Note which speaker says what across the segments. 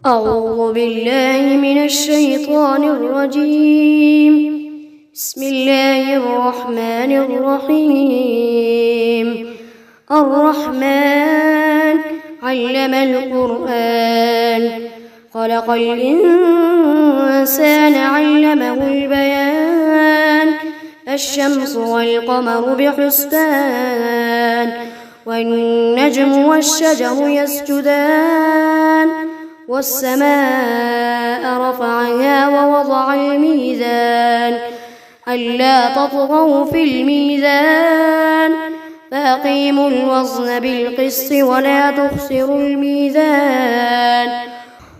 Speaker 1: أعوذ بالله من الشيطان الرجيم. بسم الله الرحمن الرحيم. الرحمن علم القرآن، خلق الإنسان علمه البيان. الشمس والقمر بحسبان، والنجم والشجر يسجدان. والسماء رفعها ووضع الميزان، ألا تطغوا في الميزان، فأقيموا الوزن بالقسط ولا تخسروا الميزان.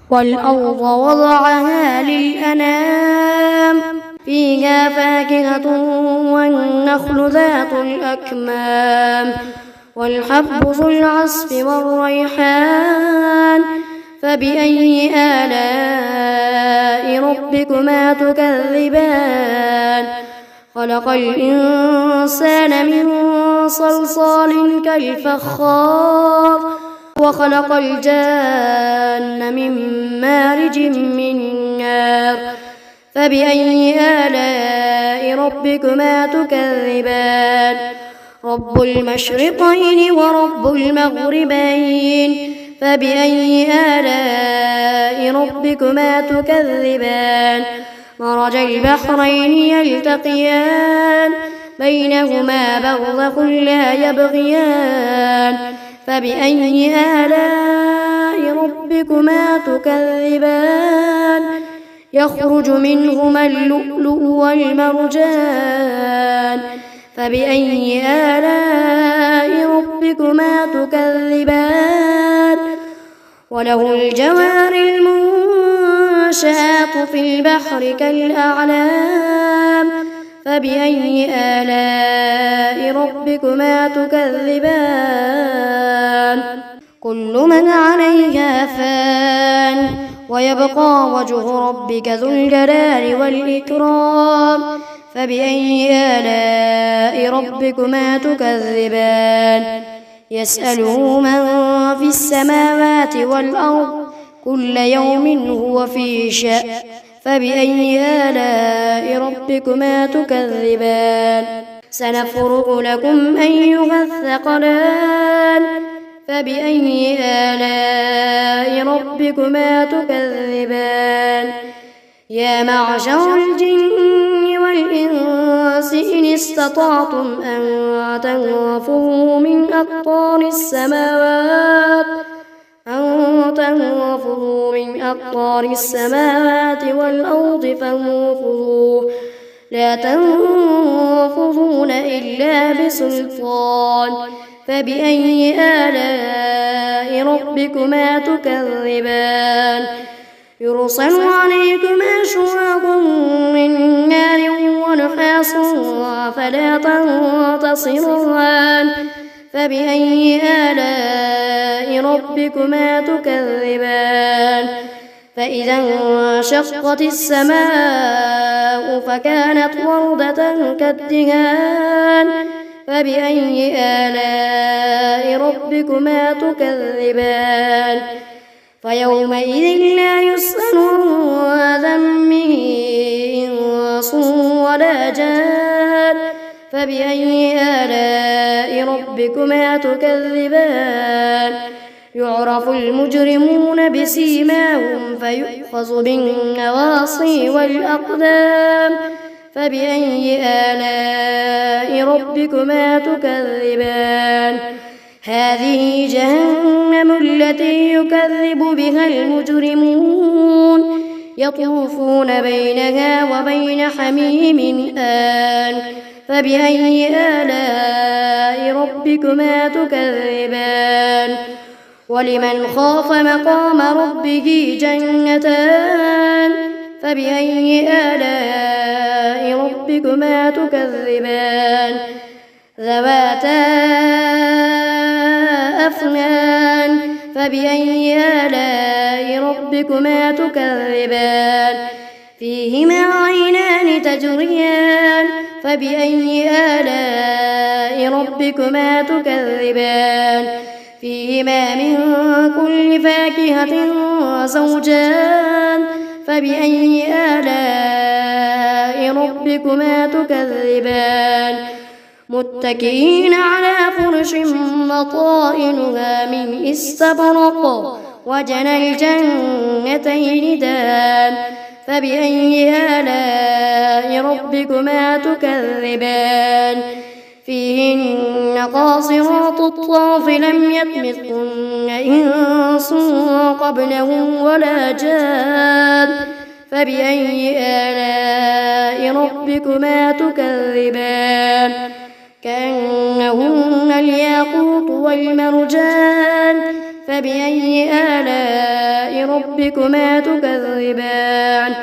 Speaker 1: والأرض وضعها للأنام، فيها فاكهة والنخل ذات الأكمام، والحب ذو العصف والريحان. فبأي آلاء ربكما تكذبان؟ خلق الإنسان من صلصال كالفخار، وخلق الجان من مارج من نار. فبأي آلاء ربكما تكذبان؟ رب المشرقين ورب المغربين. فبأي آلاء ربكما تكذبان؟ مرج البحرين يلتقيان، بينهما برزخ لا يبغيان. فبأي آلاء ربكما تكذبان؟ يخرج منهما اللؤلؤ والمرجان. فبأي آلاء ربكما تكذبان؟ وله الجوار المنشآت في البحر كالأعلام. فبأي آلاء ربكما تكذبان؟ كل من عليها فان، ويبقى وجه ربك ذو الجلال والإكرام. فبأي آلاء ربكما تكذبان؟ يسأله من في السماوات والأرض، كل يوم هو في شأن. فبأي آلاء ربكما تكذبان؟ سنفرغ لكم أيها الثقلان. فبأي آلاء ربكما تكذبان؟ يا معشر الجن والإنس إن استطعتم أن تنفذوا من أقطار السماوات والأرض فانفذوا، لا تنفذون إلا بسلطان. فبأي آلاء ربكما تكذبان؟ يرسل عليكما شواظ من نار ونحاس فلا تنتصران. فبأي آلاء ربكما تكذبان؟ فإذا انشقت السماء فكانت وردة كالدهان. فبأي آلاء ربكما تكذبان؟ فيومئذ لا يسأل عن ذنبه إنس ولا جان. فبأي آلاء ربكما تكذبان؟ يعرف المجرمون بسيماهم فيؤخذ بالنواصي والأقدام. فبأي آلاء ربكما تكذبان؟ هذه جهنم التي يكذب بها المجرمون، يطوفون بينها وبين حميم آن. فبأي آلاء ربكما تكذبان؟ ولمن خاف مقام ربه جنتان. فبأي آلاء ربكما تكذبان؟ ذواتا أفنان. فبأي آلاء ربكما تكذبان؟ فيهما عينان تجريان. فبأي آلاء ربكما تكذبان؟ فيهما من كل فاكهة زوجان فبأي آلاء ربكما تكذبان متكئين على فرش بطائنها من استبرق وجنى الجنتين دان فبأي آلاء ربكما تكذبان فيهن قاصرات الطرف لم يطمثهن إنس قبلهم ولا جان فبأي آلاء ربكما تكذبان كأنهن الياقوت والمرجان فبأي آلاء ربكما تكذبان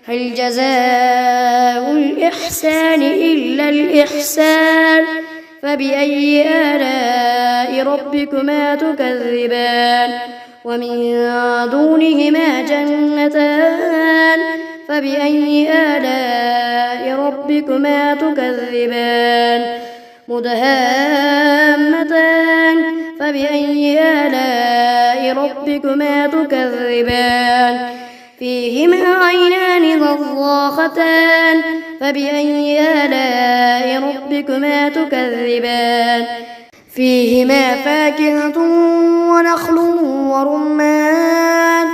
Speaker 1: هل جزاء الإحسان إلا الإحسان فبأي آلاء ربكما تكذبان ومن دونهما جنتان فبأي آلاء ربكما تكذبان مدهامتان فبأي آلاء ربكما تكذبان فيهما عينان نضاختان فبأي آلاء ربكما تكذبان فيهما فاكهة ونخل ورمان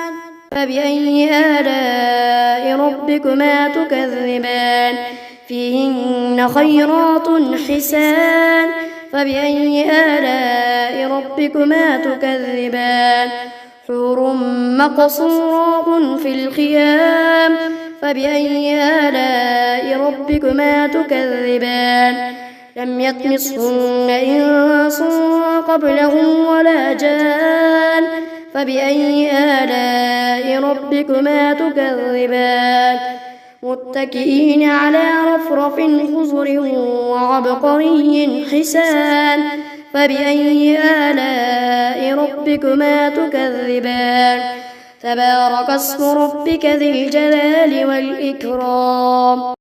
Speaker 1: فبأي آلاء ربكما تكذبان فيهن خيرات حسان فبأي آلاء ربكما تكذبان حور مقصورات في الخيام فبأي آلاء ربكما تكذبان لم يطمثهن إنس قبلهم ولا جان فبأي آلاء ربكما تكذبان متكئين على رفرف خضر وعبقري حسان فبأي آلاء ربكما تكذبان تبارك اسم ربك ذي الجلال والإكرام.